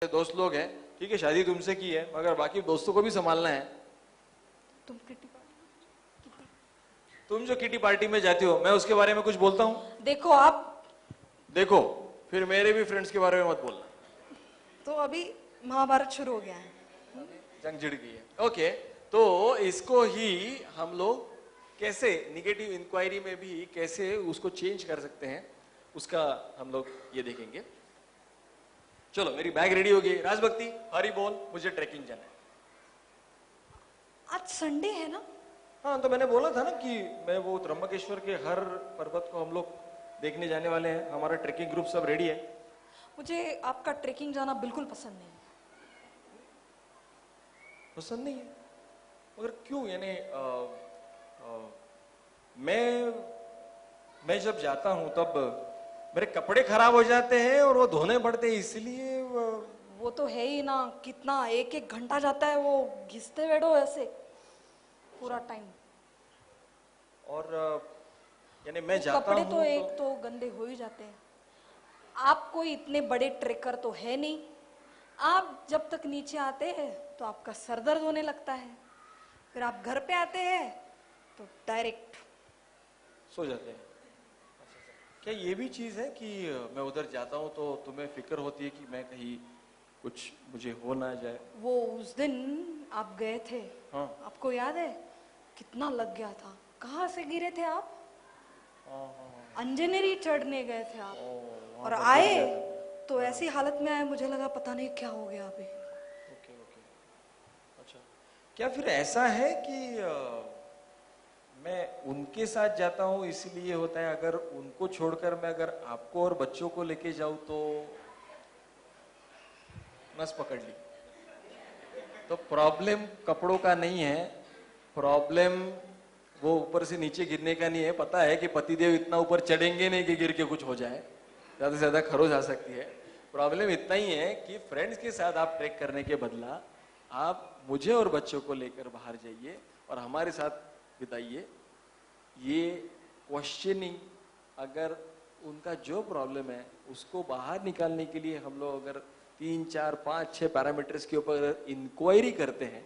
दोस्त लोग हैं, ठीक है, शादी तुमसे की है, मगर बाकी दोस्तों को भी संभालना है। तुम जो किटी पार्टी में जाती हो, मैं उसके बारे में कुछ बोलता हूँ? देखो, फिर मेरे भी फ्रेंड्स के बारे में मत बोलना। तो अभी महाभारत शुरू हो गया है, जंग छिड़ गई है। ओके, तो इसको ही हम लोग कैसे निगेटिव इंक्वायरी में भी कैसे उसको चेंज कर सकते हैं, उसका हम लोग ये देखेंगे। चलो, मेरी बैग रेडी हो गई। राजभक्ति, हरी बोल, मुझे ट्रैकिंग जाना है। आज संडे है ना? हाँ, तो मैंने बोला था ना कि मैं वो त्र्यंबकेश्वर के हर पर्वत को हम लोग देखने जाने वाले हैं। हमारा ट्रैकिंग ग्रुप सब रेडी है। मुझे आपका ट्रेकिंग जाना बिल्कुल पसंद नहीं। पसंद नहीं है? मगर क्यों? यानी मैं जब जाता हूं तब मेरे कपड़े खराब हो जाते हैं और वो धोने पड़ते हैं, इसलिए वो तो है ही ना, कितना एक एक घंटा जाता है वो घिसते बैठो ऐसे पूरा टाइम। और यानी मैं जाता कपड़े हूं तो एक तो गंदे हो ही जाते हैं। आप कोई इतने बड़े ट्रेकर तो है नहीं। आप जब तक नीचे आते हैं तो आपका सर दर्द होने लगता है, फिर आप घर पे आते हैं तो डायरेक्ट सो जाते हैं। क्या ये भी चीज है कि मैं उधर जाता हूँ तो तुम्हें फिक्र होती है कि मैं कहीं कुछ मुझे हो ना जाए? वो उस दिन आप गए थे, हाँ। आपको याद है कितना लग गया था? कहाँ से गिरे थे आप? अंजनेरी चढ़ने गए थे आप, और आए तो ऐसी हालत में आए, मुझे लगा पता नहीं क्या हो गया अभी। ओके ओके, अच्छा। क्या फिर ऐसा है कि मैं उनके साथ जाता हूँ इसलिए होता है, अगर उनको छोड़कर मैं अगर आपको और बच्चों को लेके जाऊं तो नस पकड़ ली? तो प्रॉब्लम कपड़ों का नहीं है, प्रॉब्लम वो ऊपर से नीचे गिरने का नहीं है। पता है कि पतिदेव इतना ऊपर चढ़ेंगे नहीं कि गिर के कुछ हो जाए, ज्यादा से ज्यादा खरोच आ सकती है। प्रॉब्लम इतना ही है कि फ्रेंड्स के साथ आप ट्रैक करने के बदला आप मुझे और बच्चों को लेकर बाहर जाइए और हमारे साथ बिताइए। ये क्वेश्चनिंग, अगर उनका जो प्रॉब्लम है उसको बाहर निकालने के लिए हम लोग अगर 3, 4, 5, 6 पैरामीटर्स के ऊपर इंक्वायरी करते हैं,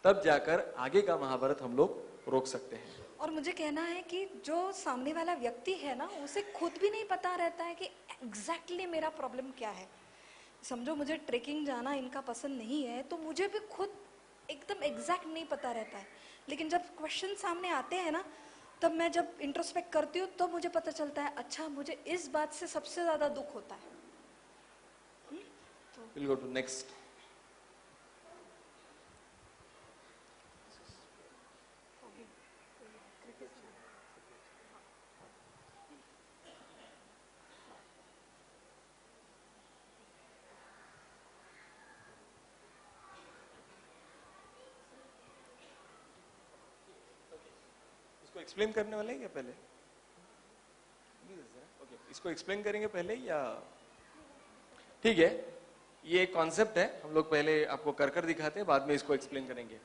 तब जाकर आगे का महाभारत हम लोग रोक सकते हैं। और मुझे कहना है कि जो सामने वाला व्यक्ति है ना, उसे खुद भी नहीं पता रहता है कि एग्जैक्टली मेरा प्रॉब्लम क्या है। समझो मुझे ट्रेकिंग जाना इनका पसंद नहीं है, तो मुझे भी खुद एकदम एग्जैक्ट नहीं पता रहता है। लेकिन जब क्वेश्चन सामने आते हैं ना, तब मैं जब इंट्रोस्पेक्ट करती हूँ तो मुझे पता चलता है, अच्छा मुझे इस बात से सबसे ज्यादा दुख होता है। We'll go to next. इसको एक्सप्लेन करने वाले हैं क्या पहले? ओके, इसको एक्सप्लेन करेंगे पहले या? ठीक है, ये एक कॉन्सेप्ट है, हम लोग पहले आपको कर दिखाते हैं, बाद में इसको एक्सप्लेन करेंगे।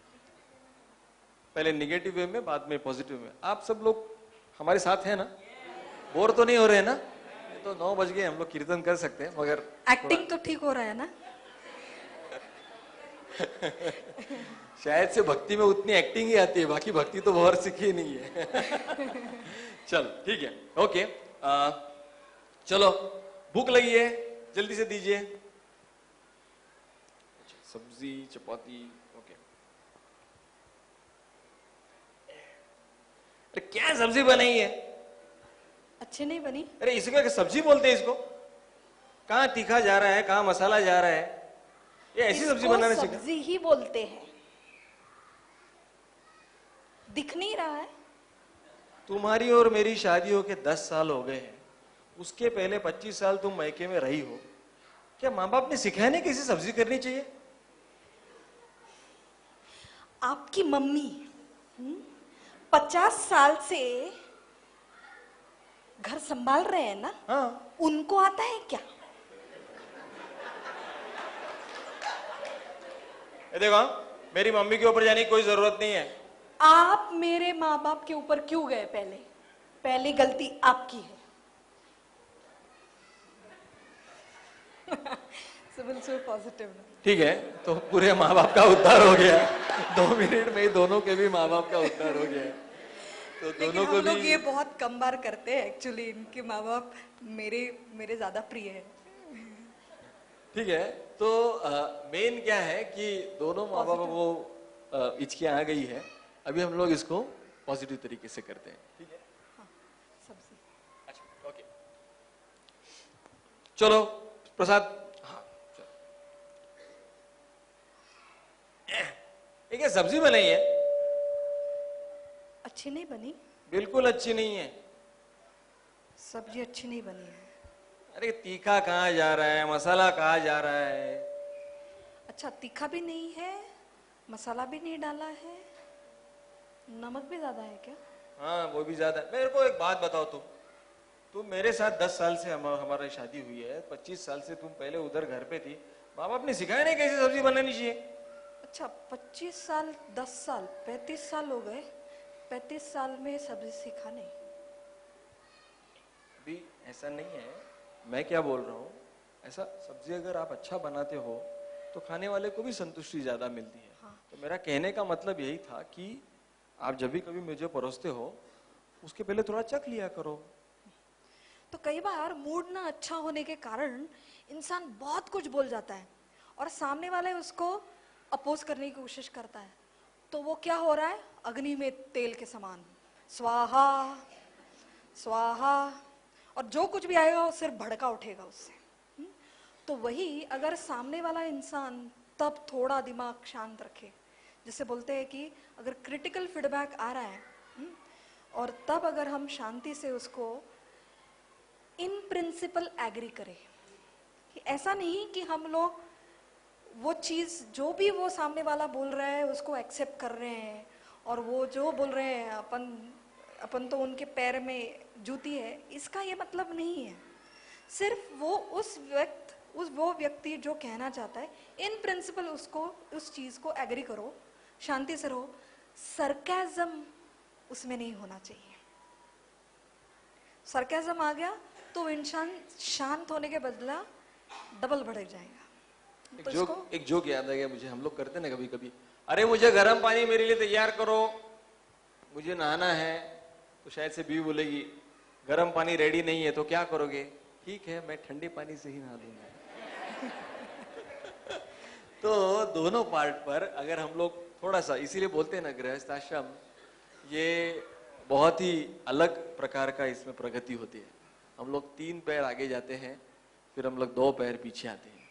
पहले निगेटिव वे में, बाद में पॉजिटिव में। आप सब लोग हमारे साथ हैं ना? बोर तो नहीं हो रहे हैं ना? तो 9 बज गए, हम लोग कीर्तन कर सकते हैं, मगर एक्टिंग तो ठीक हो रहा है ना? शायद से भक्ति में उतनी एक्टिंग ही आती है, बाकी भक्ति तो बहुत सीखी नहीं है। चलो ठीक है, ओके। चलो, भूख लगी है, जल्दी से दीजिए। सब्जी, चपाती, ओके। अरे क्या सब्जी बनाई है? अच्छे नहीं बनी? अरे इसको क्या सब्जी बोलते हैं? इसको कहाँ तीखा जा रहा है, कहाँ मसाला जा रहा है? ये ऐसी सब्जी बनाने से सब्जी ही बोलते हैं। दिख नहीं रहा है? तुम्हारी और मेरी शादियों के 10 साल हो गए हैं, उसके पहले 25 साल तुम मायके में रही हो। क्या माँ बाप ने सिखाया नहीं कैसे सब्जी करनी चाहिए? आपकी मम्मी 50 साल से घर संभाल रहे हैं ना? हाँ। उनको आता है क्या? देखो, मेरी मम्मी के ऊपर जाने की कोई जरूरत नहीं है। आप मेरे माँ बाप के ऊपर क्यों गए? पहली गलती आपकी है। बिल्कुल पॉजिटिव ना। ठीक है, तो पूरे माँ बाप का उद्धार हो गया। 2 मिनट में ही दोनों के भी माँ बाप का उद्धार हो गया। तो लेकिन दोनों हम को लोग भी ये बहुत कम बार करते हैं एक्चुअली, इनके माँ बाप मेरे मेरे ज्यादा प्रिय है। ठीक है। तो मेन क्या है कि दोनों माँ बाप Positive. वो हिचकी आ गई है, अभी हम लोग इसको पॉजिटिव तरीके से करते हैं। ठीक है, सबसे अच्छा ओके, चलो प्रसाद। हाँ चलो, ये सब्जी बनाई है, अच्छी नहीं बनी, बिल्कुल अच्छी नहीं है। सब्जी अच्छी नहीं बनी है। अरे तीखा कहाँ जा रहा है, मसाला कहाँ जा रहा है। अच्छा, तीखा भी नहीं है, मसाला भी नहीं डाला है, नमक भी ज्यादा है क्या? हाँ वो भी ज्यादा है। मेरे को एक बात बताओ, तुम मेरे साथ 10 साल से हमारी शादी हुई है, 25 साल से तुम पहले उधर घर पे थी, माँ बाप ने सिखाया नहीं कैसे सब्जी बनानी चाहिए? अच्छा, 25 साल, 10 साल, 35 साल हो गए, 35 साल में सब्जी सीखा नहीं। अभी ऐसा नहीं है, मैं क्या बोल रहा हूँ, ऐसा सब्जी अगर आप अच्छा बनाते हो तो खाने वाले को भी संतुष्टि ज्यादा मिलती है। हाँ। तो मेरा कहने का मतलब यही था कि आप जब भी कभी मुझे परोसते हो उसके पहले थोड़ा चख लिया करो। तो कई बार मूड ना अच्छा होने के कारण इंसान बहुत कुछ बोल जाता है और सामने वाले उसको अपोज करने की कोशिश करता है, तो वो क्या हो रहा है, अग्नि में तेल के समान, स्वाहा स्वाहा, और जो कुछ भी आएगा वो सिर्फ भड़का उठेगा उससे। तो वही अगर सामने वाला इंसान तब थोड़ा दिमाग शांत रखे, जैसे बोलते हैं कि अगर क्रिटिकल फीडबैक आ रहा है, और तब अगर हम शांति से उसको इन प्रिंसिपल एग्री करें, कि ऐसा नहीं कि हम लोग वो चीज जो भी वो सामने वाला बोल रहा है उसको एक्सेप्ट कर रहे हैं, और वो जो बोल रहे हैं अपन तो उनके पैर में जूती है, इसका ये मतलब नहीं है। सिर्फ वो व्यक्ति जो कहना चाहता है, इन प्रिंसिपल उसको उस चीज को एग्री करो, शांति से रहो। सरकाज़म उसमें नहीं होना चाहिए। सरकाज़म आ गया तो इंसान शांत होने के बदला डबल भड़क जाएगा। तो इसको एक जोक याद आ गया मुझे, हम लोग करते ना कभी कभी, अरे मुझे गर्म पानी मेरे लिए तैयार करो, मुझे नहाना है। तो शायद से बीवी बोलेगी गर्म पानी रेडी नहीं है तो क्या करोगे? ठीक है मैं ठंडे पानी से ही नहा लूंगा। तो दोनों पार्ट पर अगर हम लोग थोड़ा सा, इसीलिए बोलते हैं ना गृहस्थ आश्रम ये बहुत ही अलग प्रकार का, इसमें प्रगति होती है। हम लोग 3 पैर आगे जाते हैं, फिर हम लोग 2 पैर पीछे आते हैं,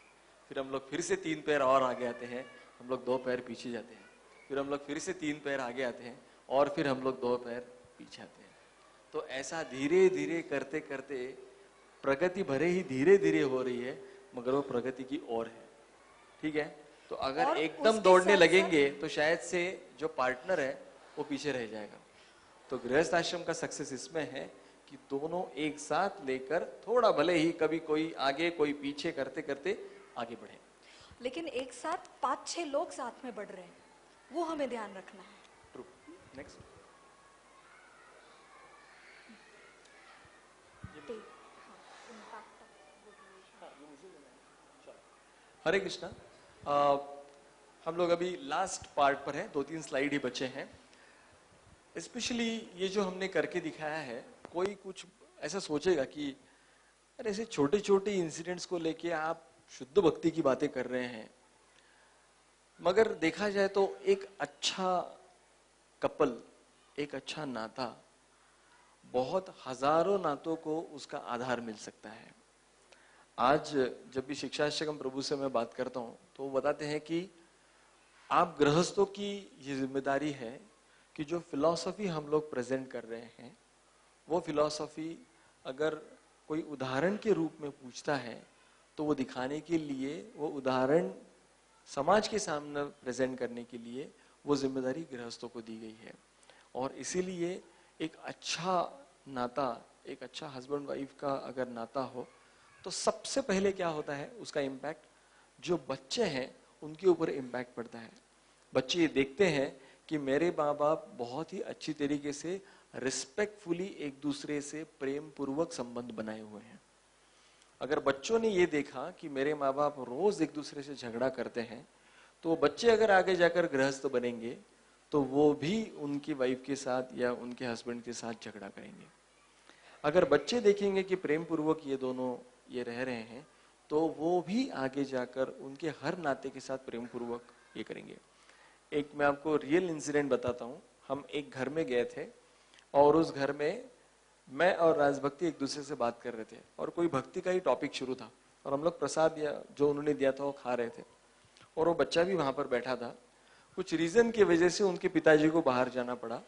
फिर हम लोग फिर से 3 पैर और आगे आते हैं, हम लोग 2 पैर पीछे जाते हैं, फिर हम लोग फिर से 3 पैर आगे आते हैं और फिर हम लोग 2 पैर पीछे आते हैं। तो ऐसा धीरे धीरे करते करते प्रगति भले ही धीरे धीरे हो रही है मगर वो प्रगति की ओर है। ठीक है, तो अगर एकदम दौड़ने लगेंगे तो शायद से जो पार्टनर है वो पीछे रह जाएगा। तो गृहस्थ आश्रम का सक्सेस इसमें है कि दोनों एक साथ लेकर थोड़ा, भले ही कभी कोई आगे कोई पीछे करते करते आगे बढ़े, लेकिन एक साथ 5-6 लोग साथ में बढ़ रहे हैं, वो हमें ध्यान रखना है। ट्रू। नेक्स्ट। हरे कृष्णा। हम लोग अभी लास्ट पार्ट पर हैं, 2-3 स्लाइड ही बचे हैं। स्पेशली ये जो हमने करके दिखाया है, कोई कुछ ऐसा सोचेगा कि अरे ऐसे छोटे छोटे इंसिडेंट्स को लेके आप शुद्ध भक्ति की बातें कर रहे हैं, मगर देखा जाए तो एक अच्छा कपल, एक अच्छा नाता बहुत हजारों नातों को उसका आधार मिल सकता है। आज जब भी शिक्षाश्रम प्रभु से मैं बात करता हूं तो वो बताते हैं कि आप गृहस्थों की ये जिम्मेदारी है कि जो फिलॉसफी हम लोग प्रेजेंट कर रहे हैं वो फिलॉसफी अगर कोई उदाहरण के रूप में पूछता है तो वो दिखाने के लिए, वो उदाहरण समाज के सामने प्रेजेंट करने के लिए वो जिम्मेदारी गृहस्थों को दी गई है। और इसीलिए एक अच्छा नाता, एक अच्छा हस्बैंड वाइफ का अगर नाता हो तो सबसे पहले क्या होता है, उसका इम्पैक्ट जो बच्चे हैं उनके ऊपर इम्पैक्ट पड़ता है। बच्चे ये देखते हैं कि मेरे माँ बाप बहुत ही अच्छी तरीके से रिस्पेक्टफुली एक दूसरे से प्रेम पूर्वक संबंध बनाए हुए हैं। अगर बच्चों ने ये देखा कि मेरे माँ बाप रोज एक दूसरे से झगड़ा करते हैं, तो बच्चे अगर आगे जाकर गृहस्थ बनेंगे तो वो भी उनकी वाइफ के साथ या उनके हस्बैंड के साथ झगड़ा करेंगे। अगर बच्चे देखेंगे कि प्रेम पूर्वक ये दोनों ये रह रहे हैं, तो वो भी आगे जाकर उनके हर नाते के साथ प्रेम पूर्वक ये करेंगे। एक मैं आपको रियल इंसिडेंट बताता हूँ। हम एक घर में गए थे और उस घर में मैं और राजभक्ति एक दूसरे से बात कर रहे थे और कोई भक्ति का ही टॉपिक शुरू था और हम लोग प्रसाद या जो उन्होंने दिया था वो खा रहे थे और वो बच्चा भी वहां पर बैठा था। कुछ रीजन की वजह से उनके पिताजी को बाहर जाना पड़ा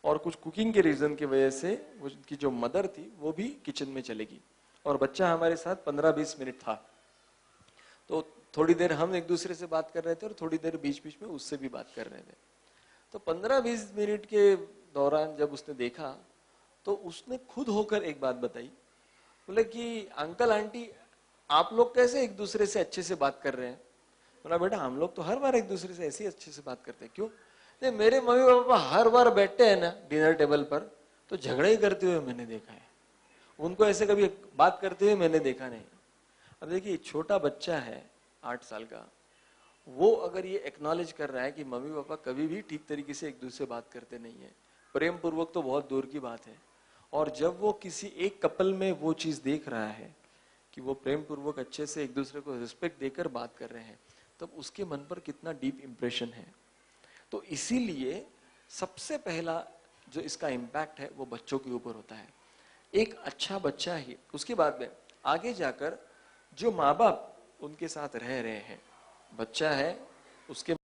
और कुछ कुकिंग के रीजन की वजह से उनकी जो मदर थी वो भी किचन में चली गई और बच्चा हमारे साथ 15-20 मिनट था। तो थोड़ी देर हम एक दूसरे से बात कर रहे थे और थोड़ी देर बीच बीच में उससे भी बात कर रहे थे। तो 15-20 मिनट के दौरान जब उसने देखा तो उसने खुद होकर एक बात बताई। बोले कि अंकल आंटी आप लोग कैसे एक दूसरे से अच्छे से बात कर रहे हैं? बोला बेटा हम लोग तो हर बार एक दूसरे से ऐसे ही अच्छे से बात करते हैं। क्यों? नहीं मेरे मम्मी पापा हर बार बैठते हैं ना डिनर टेबल पर तो झगड़ा ही करते हुए मैंने देखा है, उनको ऐसे कभी बात करते हुए मैंने देखा नहीं। अब देखिए छोटा बच्चा है 8 साल का, वो अगर ये एक्नॉलेज कर रहा है कि मम्मी पापा कभी भी ठीक तरीके से एक दूसरे से बात करते नहीं है, प्रेम पूर्वक तो बहुत दूर की बात है। और जब वो किसी एक कपल में वो चीज देख रहा है कि वो प्रेम पूर्वक अच्छे से एक दूसरे को रिस्पेक्ट देकर बात कर रहे हैं, तब उसके मन पर कितना डीप इंप्रेशन है। तो इसीलिए सबसे पहला जो इसका इम्पैक्ट है वो बच्चों के ऊपर होता है। एक अच्छा बच्चा ही, उसके बाद में आगे जाकर जो माँ बाप उनके साथ रह रहे हैं, बच्चा है उसके